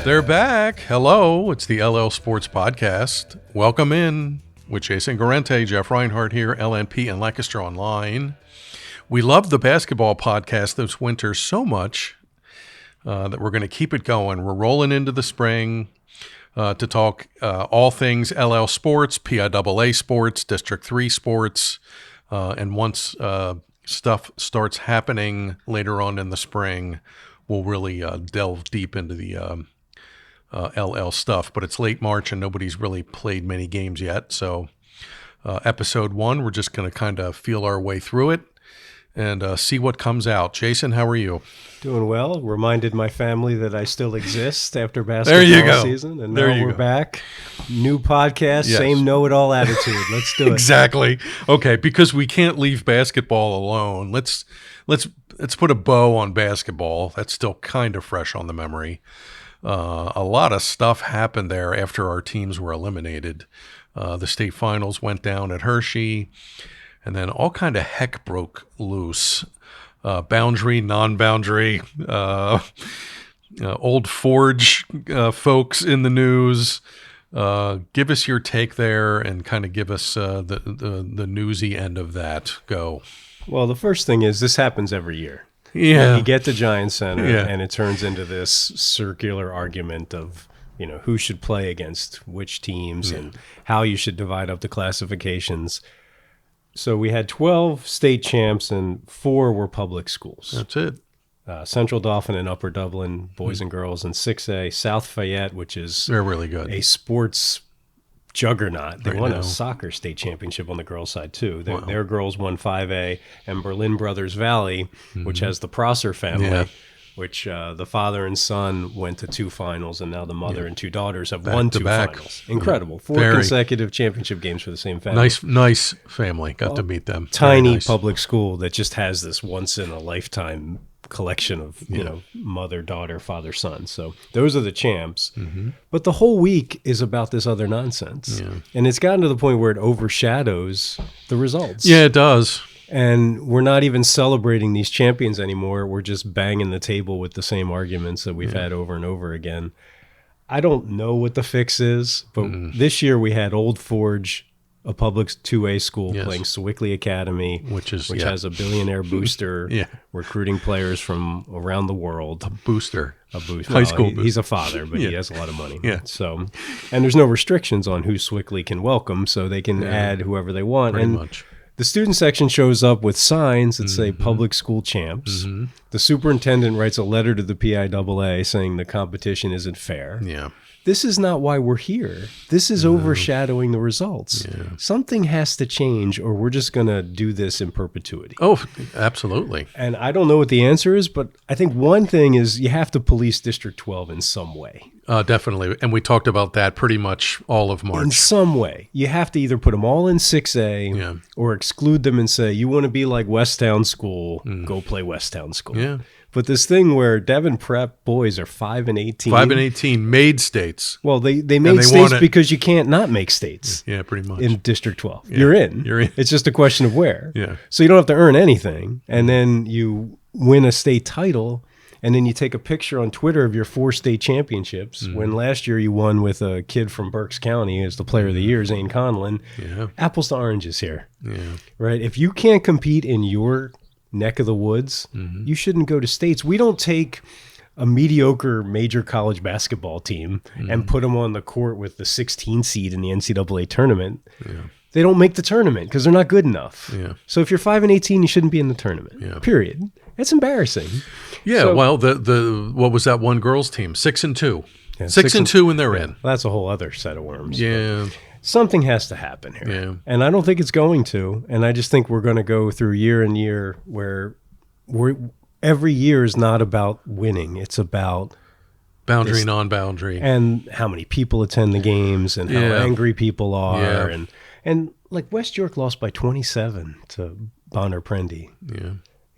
They're back. Hello, it's the L-L Sports Podcast. Welcome in with Jason Guarente, Jeff Reinhart here, LNP and Lancaster Online. We love the basketball podcast this winter so much that we're going to keep it going. We're rolling into the spring to talk all things L-L Sports, PIAA Sports, District 3 Sports, and once stuff starts happening later on in the spring, we'll really delve deep into the LL stuff. But it's late March and nobody's really played many games yet. So episode 1, we're just going to kind of feel our way through it and see what comes out. Jason, how are you? Doing well. Reminded my family that I still exist after basketball season. And now we're back. New podcast, yes. Same know-it-all attitude. Let's do it. Exactly. Okay, because we can't leave basketball alone. Let's put a bow on basketball. That's still kind of fresh on the memory. A lot of stuff happened there after our teams were eliminated. The state finals went down at Hershey, and then all kind of heck broke loose. Boundary, non-boundary, old Forge folks in the news. Give us your take there and kind of give us the newsy end of that. Go. Well, the first thing is this happens every year. Yeah. You get to Giant Center, and it turns into this circular argument of, who should play against which teams and how you should divide up the classifications. So we had 12 state champs and 4 were public schools. That's it. Central Dauphin and Upper Dublin, boys and girls, and 6A. South Fayette, which is they're really good. A sports juggernaut. They won a soccer state championship on the girls' side, too. Their girls won 5A. And Berlin Brothers Valley, which has the Prosser family, which the father and son went to 2 finals, and now the mother and 2 daughters have won 2 finals. Incredible. 4 consecutive championship games for the same family. Nice family. Got to meet them. Tiny public school that just has this once-in-a-lifetime collection of, mother, daughter, father, son. So those are the champs. But the whole week is about this other nonsense. And it's gotten to the point where it overshadows the results. Yeah, it does. And we're not even celebrating these champions anymore. We're just banging the table with the same arguments that we've had over and over again. I don't know what the fix is, but this year we had Old Forge, a public 2A school, playing Sewickley Academy, which has a billionaire booster recruiting players from around the world. A booster. High school booster. He's a father, but he has a lot of money. So, and there's no restrictions on who Sewickley can welcome, so they can add whoever they want. Pretty much. The student section shows up with signs that say public school champs. The superintendent writes a letter to the PIAA saying the competition isn't fair. This is not why we're here. This is overshadowing the results. Something has to change, or we're just going to do this in perpetuity. Oh, absolutely. And I don't know what the answer is, but I think one thing is you have to police District 12 in some way. Definitely. And we talked about that pretty much all of March. In some way. You have to either put them all in 6A or exclude them and say, you want to be like Westtown School, go play Westtown School. But this thing where Devon Prep boys are 5 and 18. 5 and 18 made states. Well, they made states because you can't not make states. Yeah, pretty much. In District 12. You're in. It's just a question of where. Yeah. So you don't have to earn anything. And then you win a state title. And then you take a picture on Twitter of your 4 state championships. When last year you won with a kid from Berks County as the player of the year, Zane Conlon. Apples to oranges here. Right? If you can't compete in your neck of the woods, you shouldn't go to states. We don't take a mediocre major college basketball team and put them on the court with the 16 seed in the NCAA tournament. They don't make the tournament because they're not good enough. So if you're 5 and 18, you shouldn't be in the tournament. Period. It's embarrassing. Well, the what was that one girls team? 6 and 2. 6 and 2 and they're in. Well, that's a whole other set of worms. Something has to happen here. And I don't think it's going to. And I just think we're going to go through year and year where every year is not about winning. It's about boundary, non-boundary. And how many people attend the games and how angry people are. And like West York lost by 27 to Bonner Prendy.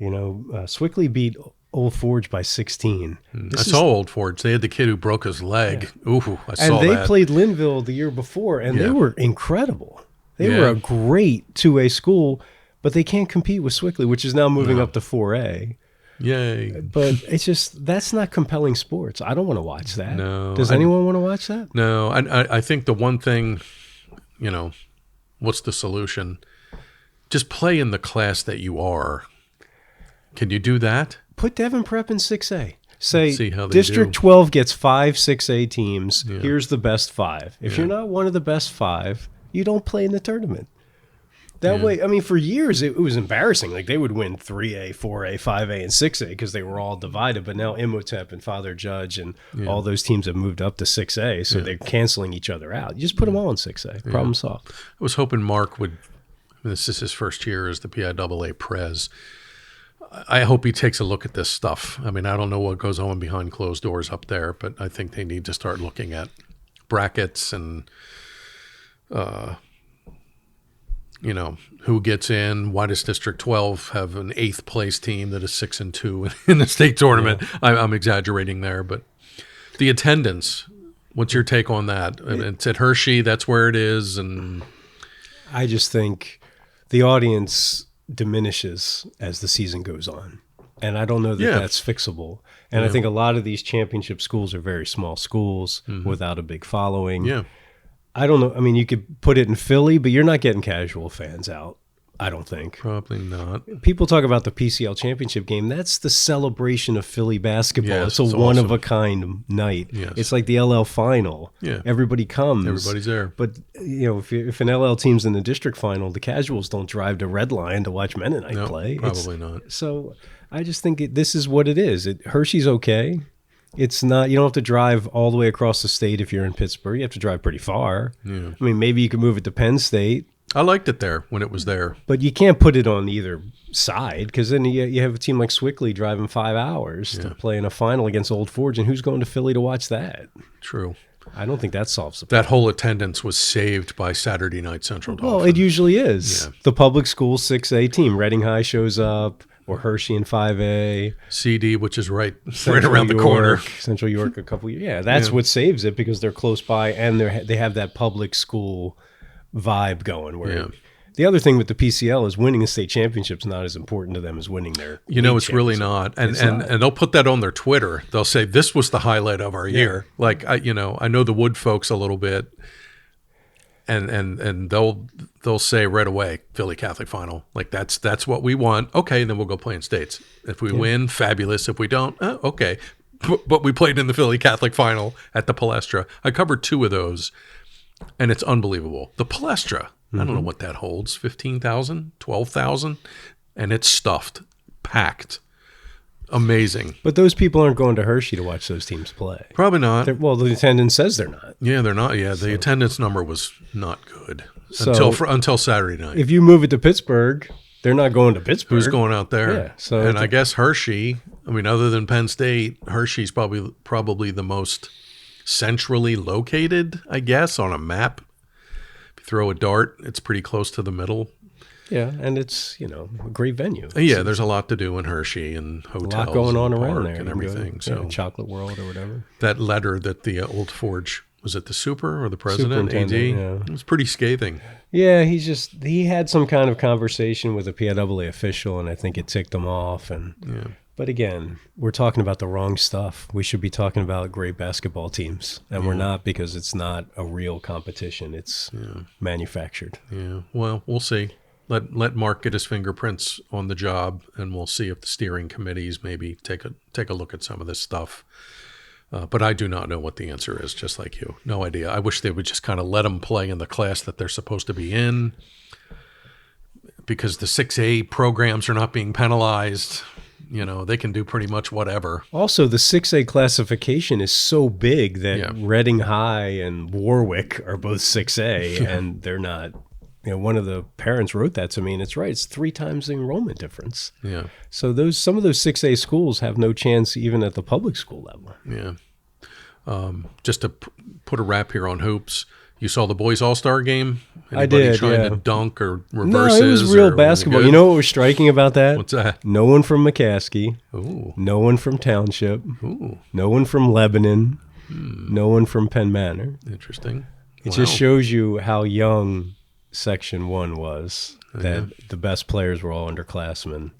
Sewickley beat Old Forge by 16. I saw Old Forge. They had the kid who broke his leg. Ooh, I saw that. And they played Linville the year before, and they were incredible. They were a great 2A school, but they can't compete with Sewickley, which is now moving up to 4A. Yay. But it's just, that's not compelling sports. I don't want to watch that. No. Does anyone want to watch that? No. I think the one thing, what's the solution? Just play in the class that you are. Can you do that? Put Devon Prep in 6A. Say See how they District do. 12 gets 5 6A teams. Yeah. Here's the best 5. If you're not one of the best 5, you don't play in the tournament. That way, I mean, for years it was embarrassing. Like they would win 3A, 4A, 5A, and 6A because they were all divided. But now Imhotep and Father Judge and all those teams have moved up to 6A, so they're canceling each other out. You just put them all in 6A. Problem solved. I was hoping Mark would. This is his first year as the PIAA Prez. I hope he takes a look at this stuff. I mean, I don't know what goes on behind closed doors up there, but I think they need to start looking at brackets and, who gets in. Why does District 12 have an 8th place team that is 6-2 in the state tournament? Yeah. I'm exaggerating there, but the attendance. What's your take on that? It's at Hershey. That's where it is, and I just think the audience diminishes as the season goes on. And I don't know that that's fixable. And I think a lot of these championship schools are very small schools without a big following. Yeah. I don't know. I mean, you could put it in Philly, but you're not getting casual fans out, I don't think. Probably not. People talk about the PCL championship game. That's the celebration of Philly basketball. Yes, it's a one-of-a-kind night. Yes. It's like the LL final. Yeah. Everybody comes. Everybody's there. But, if an LL team's in the district final, the casuals don't drive to Red Lion to watch Mennonite play. Probably not. So I just think this is what it is. Hershey's okay. It's not, you don't have to drive all the way across the state if you're in Pittsburgh. You have to drive pretty far. Yeah. I mean, maybe you could move it to Penn State. I liked it there when it was there. But you can't put it on either side because then you have a team like Swickley driving 5 hours to play in a final against Old Forge. And who's going to Philly to watch that? True. I don't think that solves the problem. That whole attendance was saved by Saturday Night Central Dolphin. Well, it usually is. Yeah. The public school 6A team, Reading High shows up, or Hershey in 5A. CD, which is right Central around the corner. Central York a couple years. Yeah, that's what saves it because they're close by and they have that public school vibe going. Where the other thing with the PCL is winning a state championship is not as important to them as winning their it's really not. And they'll put that on their Twitter. They'll say, this was the highlight of our year. Like, I know the Wood folks a little bit. And they'll say right away, Philly Catholic final. Like that's what we want. Okay, then we'll go play in states. If we win, fabulous. If we don't, okay. But we played in the Philly Catholic final at the Palestra. I covered 2 of those, and it's unbelievable. The Palestra, I don't know what that holds, 15,000, 12,000, and it's stuffed, packed. Amazing. But those people aren't going to Hershey to watch those teams play. Probably not. The attendance says they're not. Yeah, they're not. Yeah, the attendance number was not good until Saturday night. If you move it to Pittsburgh, they're not going to Pittsburgh. Who's going out there? Yeah. So and I guess Hershey. I mean, other than Penn State, Hershey's probably the most centrally located, I guess, on a map. If you throw a dart, it's pretty close to the middle. Yeah, and it's, a great venue. Yeah, there's a lot to do in Hershey and hotels. A lot going on around there. And everything. So Chocolate World or whatever. That letter that the Old Forge, was it the super or the president, AD? Yeah. It was pretty scathing. Yeah, he had some kind of conversation with a PIAA official, and I think it ticked him off. But again, we're talking about the wrong stuff. We should be talking about great basketball teams, and we're not because it's not a real competition. It's manufactured. Yeah, well, we'll see. Let Mark get his fingerprints on the job, and we'll see if the steering committees maybe take a look at some of this stuff. But I do not know what the answer is, just like you. No idea. I wish they would just kind of let them play in the class that they're supposed to be in because the 6A programs are not being penalized. They can do pretty much whatever. Also, the 6A classification is so big that Reading High and Warwick are both 6A, and they're not. One of the parents wrote that to me, and it's right. It's 3 times the enrollment difference. Yeah. So some of those 6A schools have no chance even at the public school level. Yeah. Just to put a wrap here on hoops, you saw the boys all-star game? Anybody I did, trying to dunk or reverses? No, it was real basketball. You know what was striking about that? What's that? No one from McCaskey. Ooh. No one from Township. Ooh. No one from Lebanon. No one from Penn Manor. Interesting. It just shows you how young Section 1 was, that the best players were all underclassmen.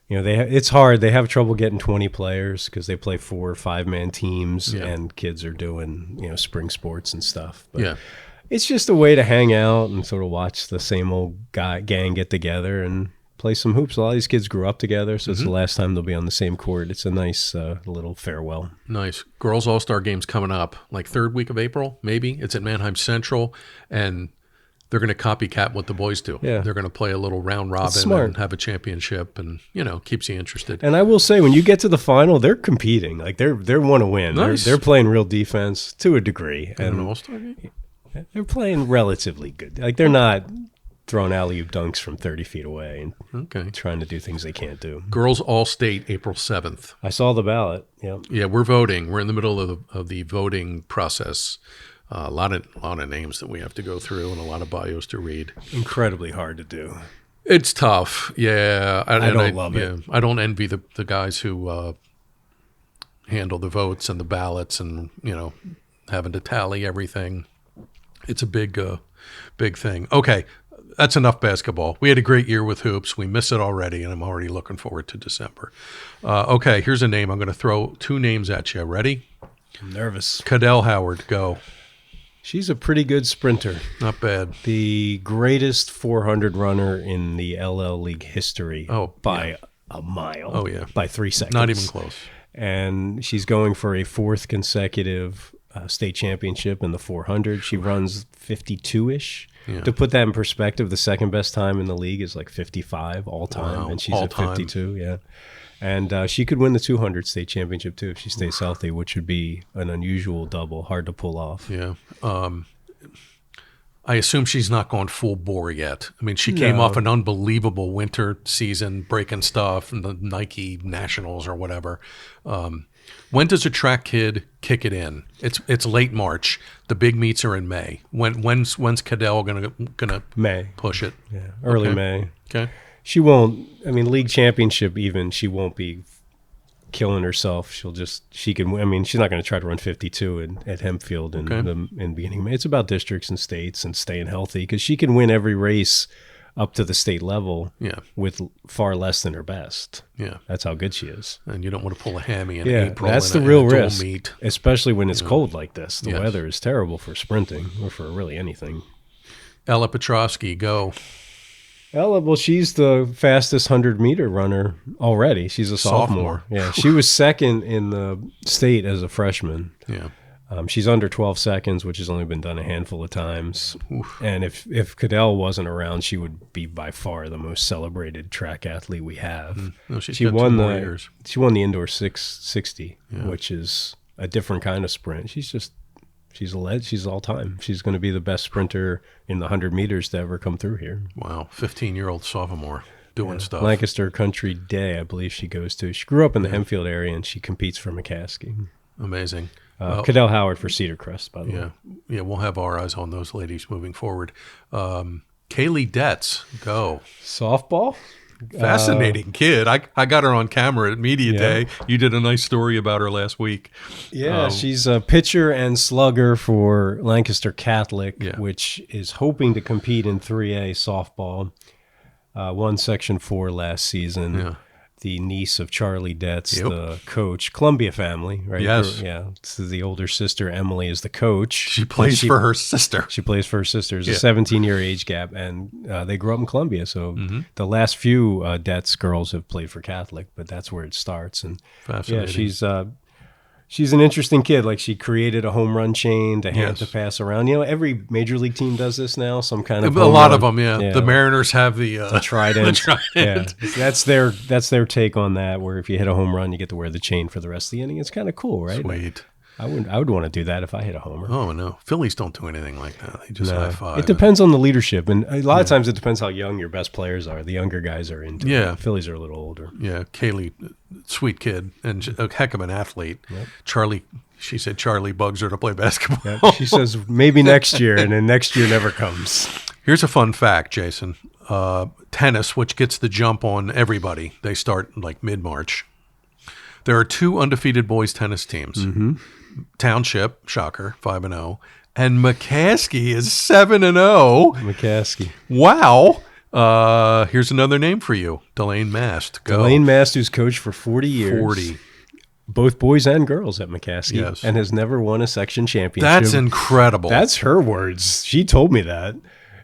it's hard. They have trouble getting 20 players because they play 4 or 5-man teams, and kids are doing, spring sports and stuff. But it's just a way to hang out and sort of watch the same old gang get together and play some hoops. A lot of these kids grew up together, so it's the last time they'll be on the same court. It's a nice little farewell. Nice. Girls All-Star Game's coming up, like 3rd week of April, maybe. It's at Mannheim Central, and they're going to copycat what the boys do. Yeah. They're going to play a little round robin and have a championship, and keeps you interested. And I will say, when you get to the final, they're competing. Like they want to win. Nice. They're playing real defense to a degree. And an All-Star game? They're playing relatively good. Like they're not throwing alley-oop dunks from 30 feet away and trying to do things they can't do. Girls All-State, April 7th. I saw the ballot. Yeah. Yeah, we're voting. We're in the middle of the voting process. A lot of names that we have to go through and a lot of bios to read. Incredibly hard to do. It's tough. Yeah. I don't love it. I don't envy the guys who handle the votes and the ballots and, having to tally everything. It's a big thing. Okay. That's enough basketball. We had a great year with hoops. We miss it already, and I'm already looking forward to December. Okay, here's a name. I'm going to throw 2 names at you. Ready? I'm nervous. Kaddel Howard, go. She's a pretty good sprinter. Not bad. The greatest 400 runner in the L-L League history by a mile. Oh, yeah. By 3 seconds. Not even close. And she's going for a 4th consecutive state championship in the 400. She runs 52-ish. Yeah. To put that in perspective, the second best time in the league is like 55 all time, and she's at 52. Yeah, and she could win the 200 state championship too if she stays healthy, which would be an unusual double, hard to pull off. Yeah. I assume she's not gone full bore yet. I mean, she came off an unbelievable winter season, breaking stuff in the Nike Nationals or whatever. When does a track kid kick it in? It's late March. The big meets are in May. When's Kaddel gonna May push it? Yeah, early May. Okay. She won't. I mean, league championship even. She won't be killing herself. She can. I mean, she's not going to try to run 52 at Hempfield in the beginning of May. It's about districts and states and staying healthy because she can win every race up to the state level with far less than her best. Yeah. That's how good she is. And you don't want to pull a hammy in April. That's the real risk, especially when it's cold like this. The weather is terrible for sprinting or for really anything. Ella Petrosky, go. Ella, well, she's the fastest 100-meter runner already. She's a sophomore. Yeah, she was second in the state as a freshman. Yeah. She's under 12 seconds, which has only been done a handful of times. Oof. And if Kaddel wasn't around, she would be by far the most celebrated track athlete we have. No, she won the indoor 660, which is a different kind of sprint. She's a lead. She's all time. She's going to be the best sprinter in the 100 meters to ever come through here. Wow, 15-year-old sophomore doing stuff. Lancaster Country Day, I believe she goes to. She grew up in the Hempfield area, and she competes for McCaskey. Amazing. Kaddel Howard for Cedar Crest, by the way. Yeah, we'll have our eyes on those ladies moving forward. Kailee Detz, go. Softball? Fascinating kid. I got her on camera at Media Day. You did a nice story about her last week. Yeah, she's a pitcher and slugger for Lancaster Catholic, which is hoping to compete in 3A softball. Won Section 4 last season. Yeah. The niece of Charlie Detz, the coach, Columbia family, right? Yes. So the older sister, Emily, is the coach. She plays for her sister. She plays for her sister. There's a 17-year age gap, and they grew up in Columbia. So the last few Detz girls have played for Catholic, but that's where it starts. And she's an interesting kid. Like, she created a home run chain to pass around. Every major league team does this now. Some kind of a lot of them. Yeah. The Mariners have the trident. That's their take on that. Where if you hit a home run, you get to wear the chain for the rest of the inning. It's kind of cool, right? Sweet. I would want to do that if I hit a homer. Oh, no. Phillies don't do anything like that. They just high five. It depends on the leadership. And a lot of times it depends how young your best players are. The younger guys are into it. The Phillies are a little older. Yeah. Kailee, sweet kid and a heck of an athlete. Yep. Charlie, she said Charlie bugs her to play basketball. Yep. She says maybe next year, and then next year never comes. Here's a fun fact, Jason. Tennis, which gets the jump on everybody, they start like mid-March. There are 2 undefeated boys tennis teams. Mm-hmm. Township, shocker, 5-0, and McCaskey is 7-0. McCaskey, wow. Here's another name for you. Delane Mast. Go. Delane Mast, who's coached for 40 years. 40. Both boys and girls at McCaskey. Yes. And has never won a section championship. That's incredible. That's her words. She told me that.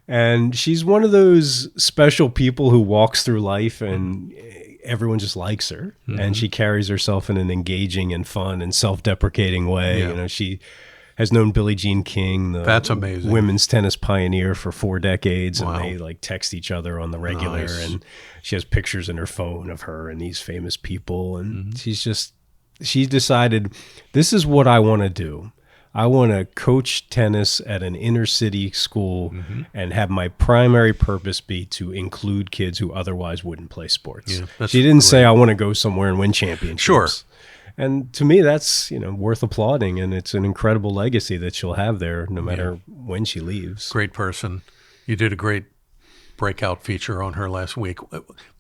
And she's one of those special people who walks through life and everyone just likes her. Mm-hmm. And she carries herself in an engaging and fun and self-deprecating way. Yeah. You know, she has known Billie Jean King, the That's amazing. women's tennis pioneer, for 4 decades. Wow. And they like text each other on the regular. Nice. And she has pictures in her phone of her and these famous people. And she decided, this is what I want to do. I want to coach tennis at an inner city school and have my primary purpose be to include kids who otherwise wouldn't play sports. Yeah, she didn't say I want to go somewhere and win championships. Sure. And to me, that's worth applauding, and it's an incredible legacy that she'll have there no matter when she leaves. Great person. You did a great breakout feature on her last week.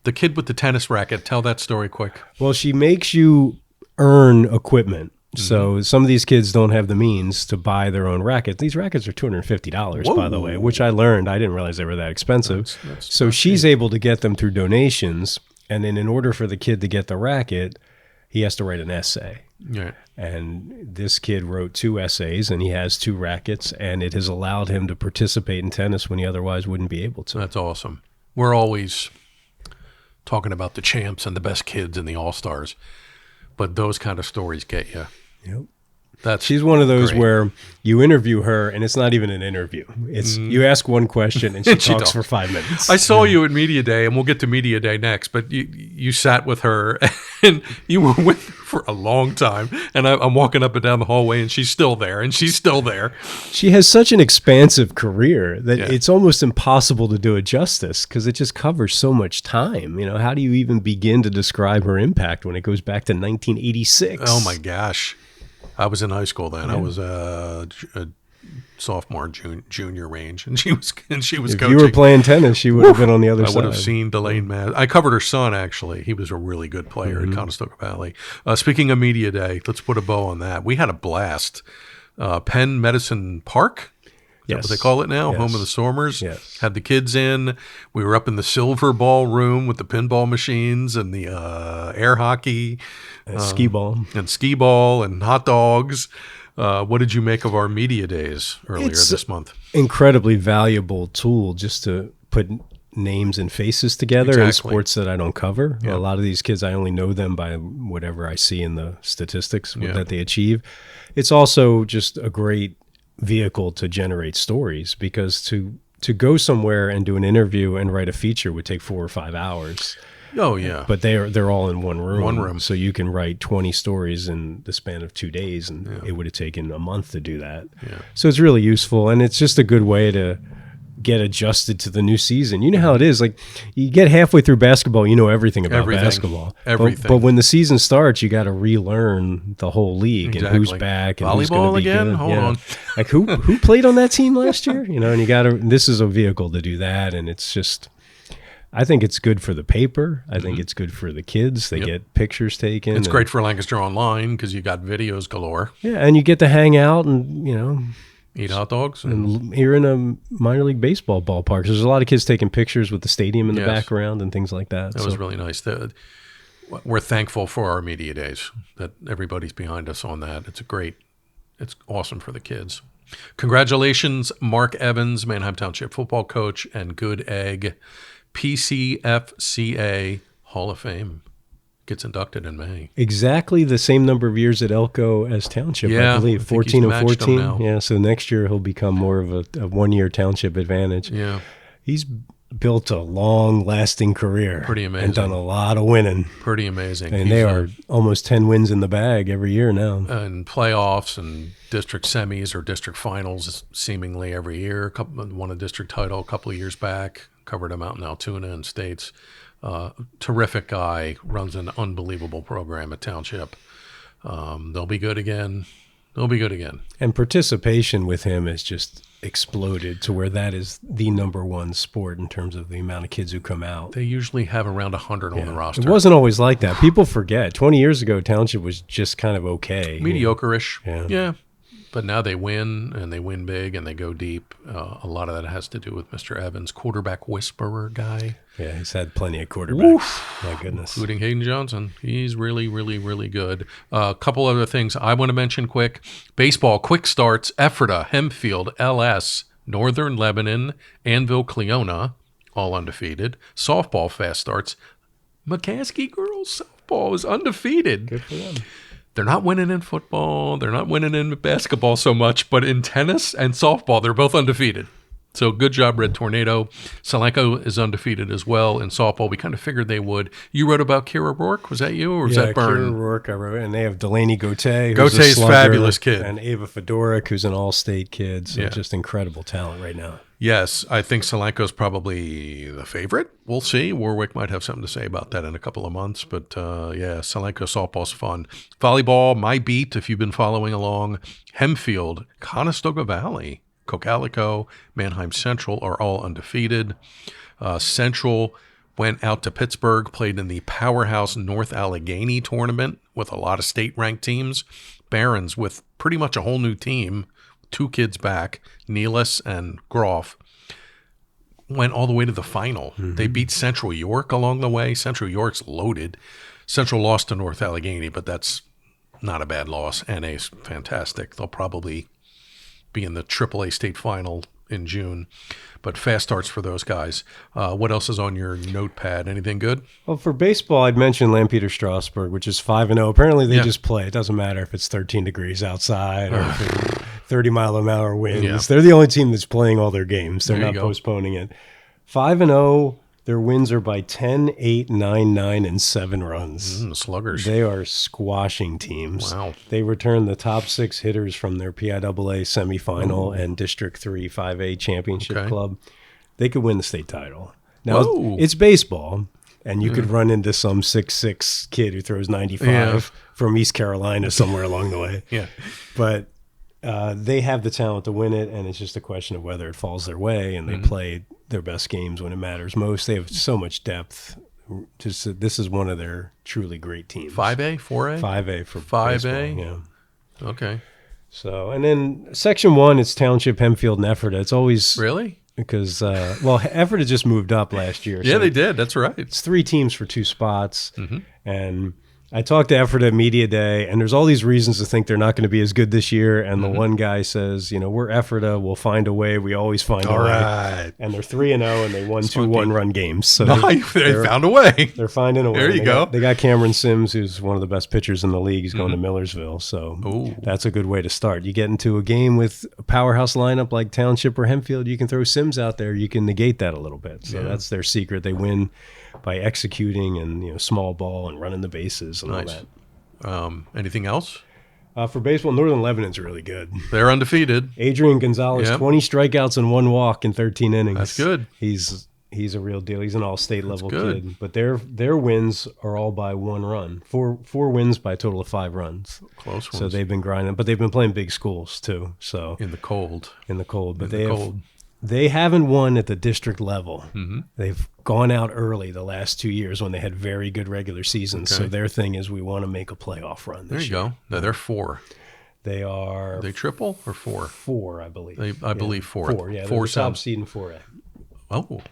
The kid with the tennis racket, tell that story quick. Well, she makes you earn equipment. So some of these kids don't have the means to buy their own rackets. These rackets are $250, by the way, which I learned. I didn't realize they were that expensive. So she's able to get them through donations. And then in order for the kid to get the racket, he has to write an essay. Right. And this kid wrote 2 essays, and he has 2 rackets, and it has allowed him to participate in tennis when he otherwise wouldn't be able to. That's awesome. We're always talking about the champs and the best kids and the all-stars, but those kind of stories get you. Yep. She's one of those great. where you interview her, and it's not even an interview. It's you ask one question, and she talks for 5 minutes. I saw you at Media Day, and we'll get to Media Day next, but you sat with her, and you were with her for a long time, and I'm walking up and down the hallway, and she's still there, and she's still there. She has such an expansive career that it's almost impossible to do it justice because it just covers so much time. How do you even begin to describe her impact when it goes back to 1986? Oh, my gosh. I was in high school then. Yeah. I was a sophomore, junior range, and she was coaching. If you were playing tennis, she would have been on the other side. I would have seen Delane Mast. I covered her son, actually. He was a really good player at Conestoga Valley. Speaking of Media Day, let's put a bow on that. We had a blast. Penn Medicine Park. Is that what they call it now? Yes. Home of the Stormers. Yes. Had the kids in. We were up in the silver ball room with the pinball machines and the air hockey. Skee ball. And skee ball and hot dogs. What did you make of our media days earlier this month? Incredibly valuable tool just to put names and faces together in sports that I don't cover. Yeah. A lot of these kids, I only know them by whatever I see in the statistics that they achieve. It's also just a great vehicle to generate stories because to go somewhere and do an interview and write a feature would take 4 or 5 hours. Oh yeah, but they're all in one room. So you can write 20 stories in the span of 2 days, and it would have taken a month to do that. Yeah. So it's really useful, and it's just a good way to get adjusted to the new season. You know how it is. Like you get halfway through basketball, you know everything about basketball. Everything. But when the season starts, you got to relearn the whole league and who's back and who's going to be again. good. Hold on. Like who played on that team last year? And you got to. This is a vehicle to do that, and it's just. I think it's good for the paper. I think it's good for the kids. They get pictures taken. It's great for Lancaster Online because you got videos galore. Yeah, and you get to hang out and, eat hot dogs. And you're in a minor league baseball ballpark. There's a lot of kids taking pictures with the stadium in the background and things like that. That was really nice. We're thankful for our media days, that everybody's behind us on that. It's awesome for the kids. Congratulations, Mark Evans, Manheim Township football coach and Good Egg. PCFSA Hall of Fame gets inducted in May. Exactly the same number of years at Elko as Township, I believe. 14 and 14. Yeah, so next year he'll become more of a 1-year Township advantage. Yeah. He's built a long-lasting career. Pretty amazing. And done a lot of winning. Pretty amazing. And they are almost 10 wins in the bag every year now. And playoffs and district semis or district finals seemingly every year. Won a district title a couple of years back. Covered him out in Altoona and States. Terrific guy, runs an unbelievable program at Township. They'll be good again. And participation with him has just exploded to where that is the number one sport in terms of the amount of kids who come out. They usually have around 100 on the roster. It wasn't always like that. People forget. 20 years ago, Township was just kind of okay. Mediocre-ish. Yeah. But now they win, and they win big, and they go deep. A lot of that has to do with Mr. Evans, quarterback whisperer guy. Yeah, he's had plenty of quarterbacks. Oof. My goodness. Including Hayden Johnson. He's really, really, really good. A couple other things I want to mention quick. Baseball, quick starts, Ephrata, Hempfield, LS, Northern Lebanon, Anvil, Cleona, all undefeated. Softball, fast starts. McCaskey girls softball is undefeated. Good for them. They're not winning in football. They're not winning in basketball so much, but in tennis and softball, they're both undefeated. So good job, Red Tornado. Solanco is undefeated as well in softball. We kind of figured they would. You wrote about Kira Rourke. Was that you, or was that Byrne? Kira Rourke, I wrote, and they have Delaney Gauthier. Gautier's a fabulous kid. And Ava Fedoruk, who's an all-state kid. So just incredible talent right now. Yes, I think Solanco's probably the favorite. We'll see. Warwick might have something to say about that in a couple of months. But, Solanco softball's fun. Volleyball, my beat, if you've been following along. Hempfield, Conestoga Valley, Cocalico, Mannheim Central are all undefeated. Central went out to Pittsburgh, played in the powerhouse North Allegheny tournament with a lot of state-ranked teams. Barons with pretty much a whole new team. 2 kids back, Neelis and Groff, went all the way to the final. Mm-hmm. They beat Central York along the way. Central York's loaded. Central lost to North Allegheny, but that's not a bad loss. NA's fantastic. They'll probably be in the AAA state final in June. But fast starts for those guys. What else is on your notepad? Anything good? Well, for baseball, I'd mentioned Lampeter Strasburg, which is 5-0. Apparently, they just play. It doesn't matter if it's 13 degrees outside or if it's 30-mile-an-hour winds. Yeah. They're the only team that's playing all their games. They're not postponing it. 5-0. Their wins are by 10, 8, 9, 9, and 7 runs. Sluggers. They are squashing teams. Wow. They returned the top 6 hitters from their PIAA semifinal and District 3 5A championship club. They could win the state title. Now, it's baseball, and you could run into some 6'6" kid who throws 95 from East Carolina somewhere along the way. Yeah. But they have the talent to win it, and it's just a question of whether it falls their way, and they play their best games when it matters most. They have so much depth. This is one of their truly great teams. 5A, 4A? 5A for 5A? Baseball, yeah. Okay. So, and then Section 1, it's Township, Hempfield, and Ephrata. It's always... Really? Because, Ephrata just moved up last year. Yeah, they did. That's right. It's 3 teams for 2 spots. Mm-hmm. And I talked to Ephrata at Media Day, and there's all these reasons to think they're not going to be as good this year. And the one guy says, we're Ephrata. We'll find a way. We always find a way. Right. And they're 3-0, and they won 2 one-run games. So they found a way. They're finding a way. There you go. They got Cameron Sims, who's one of the best pitchers in the league. He's going to Millersville. So that's a good way to start. You get into a game with a powerhouse lineup like Township or Hempfield, you can throw Sims out there. You can negate that a little bit. So that's their secret. They win by executing and small ball and running the bases and all that. Anything else? For baseball, Northern Lebanon's really good. They're undefeated. Adrian Gonzalez, 20 strikeouts and 1 walk in 13 innings. That's good. He's a real deal. He's an all-state level kid. But their wins are all by 1 run. 4 wins by a total of 5 runs. Close ones. So they've been grinding, but they've been playing big schools too. So in the cold. But they haven't won at the district level. Mm-hmm. They've gone out early the last 2 years when they had very good regular seasons. Okay. So their thing is we want to make a playoff run this year. There you go. No, they're 4. They are... Are they triple or 4? 4, I believe. I believe 4. 4, yeah. 4 top seed in 4A. Oh.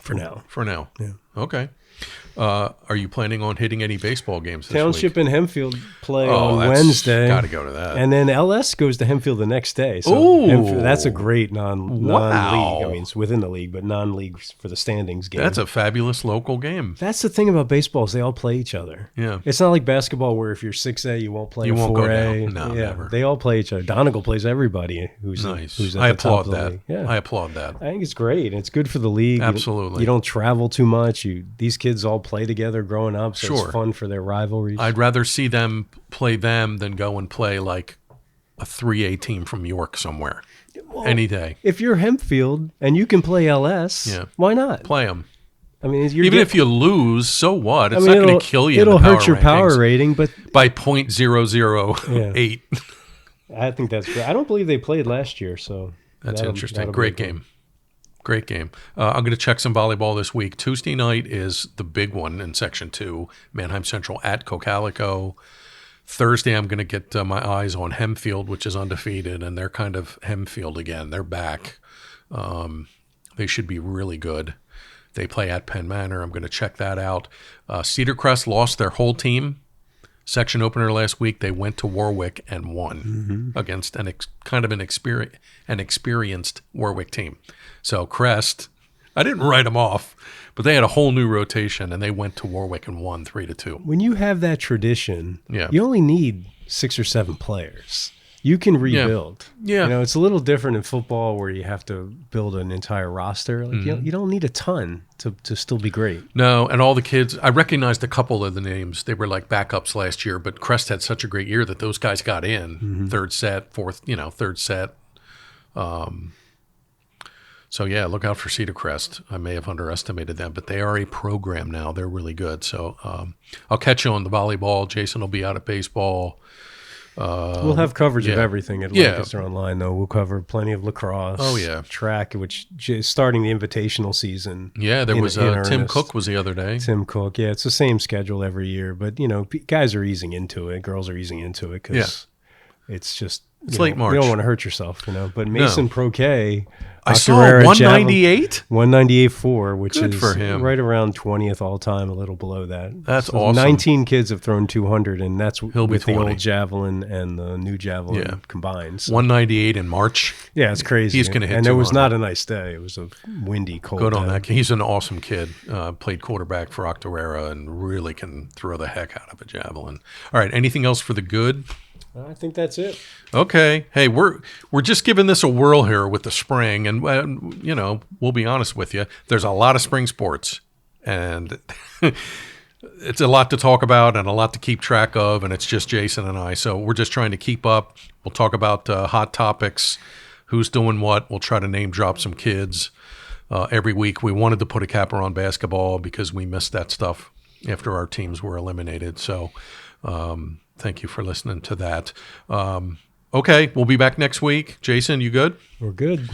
For now. Yeah. Okay. Are you planning on hitting any baseball games this Township week? and Hempfield play on Wednesday. Got to go to that. And then LS goes to Hempfield the next day. So that's a great non-league. I mean, it's within the league, but non-league for the standings game. That's a fabulous local game. That's the thing about baseball is they all play each other. Yeah. It's not like basketball where if you're 6A, you won't play 4A. Go down. No, never. They all play each other. Donegal plays everybody who's nice. Who's at I the top applaud of the that. league. Yeah. I applaud that. I think it's great. It's good for the league. Absolutely. You don't travel too much. These kids all play together growing up, so Sure. It's fun for their rivalries. I'd rather see them play them than go and play like a 3A team from York somewhere any day. If you're Hempfield and you can play LS, why not? Play them. I mean, even if you lose, so what? It's not going to kill you. It'll hurt your power rating, but by 0.008. I think that's great. I don't believe they played last year, so that's interesting. Great game. Great game. I'm going to check some volleyball this week. Tuesday night is the big one in Section 2. Mannheim Central at Cocalico. Thursday, I'm going to get my eyes on Hempfield, which is undefeated, and they're kind of Hempfield again. They're back. They should be really good. They play at Penn Manor. I'm going to check that out. Cedar Crest lost their whole team. Section opener last week. They went to Warwick and won against an experienced Warwick team. So Crest, I didn't write them off, but they had a whole new rotation, and they went to Warwick and won 3-2. When you have that tradition, you only need 6 or 7 players. You can rebuild. Yeah. You know, it's a little different in football where you have to build an entire roster. Like you don't need a ton to still be great. No, and all the kids, I recognized a couple of the names. They were like backups last year, but Crest had such a great year that those guys got in. Third set. So, yeah, look out for Cedar Crest. I may have underestimated them, but they are a program now. They're really good. So I'll catch you on the volleyball. Jason will be out at baseball. We'll have coverage of everything at Lancaster Online, though. We'll cover plenty of lacrosse, track, which is starting the invitational season. Yeah, there was Tim Cook was the other day. Tim Cook, it's the same schedule every year, but guys are easing into it, girls are easing into it because it's just late March. You don't want to hurt yourself, But Mason Pro-K, I saw 198, 198.4, which Good is for him. Right around 20th all time, a little below that. That's so awesome. 19 kids have thrown 200, and that's He'll with be the 20. old javelin and the new javelin combined. So. 198 in March. Yeah, it's crazy. He's going to hit And 200. it was not a nice day. It was a windy, cold Good on day. that. He's an awesome kid. Played quarterback for Octorara and really can throw the heck out of a javelin. All right, anything else for the good? I think that's it. Okay. Hey, we're just giving this a whirl here with the spring, and we'll be honest with you. There's a lot of spring sports, and it's a lot to talk about and a lot to keep track of, and it's just Jason and I. So we're just trying to keep up. We'll talk about hot topics, who's doing what. We'll try to name drop some kids every week. We wanted to put a capper on basketball because we missed that stuff after our teams were eliminated. So. Thank you for listening to that. Okay, we'll be back next week. Jason, you good? We're good.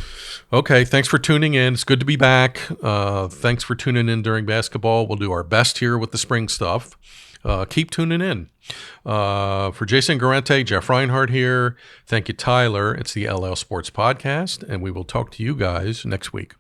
Okay, thanks for tuning in. It's good to be back. Thanks for tuning in during basketball. We'll do our best here with the spring stuff. Keep tuning in. For Jason Guarente, Jeff Reinhart here. Thank you, Tyler. It's the L-L Sports Podcast, and we will talk to you guys next week.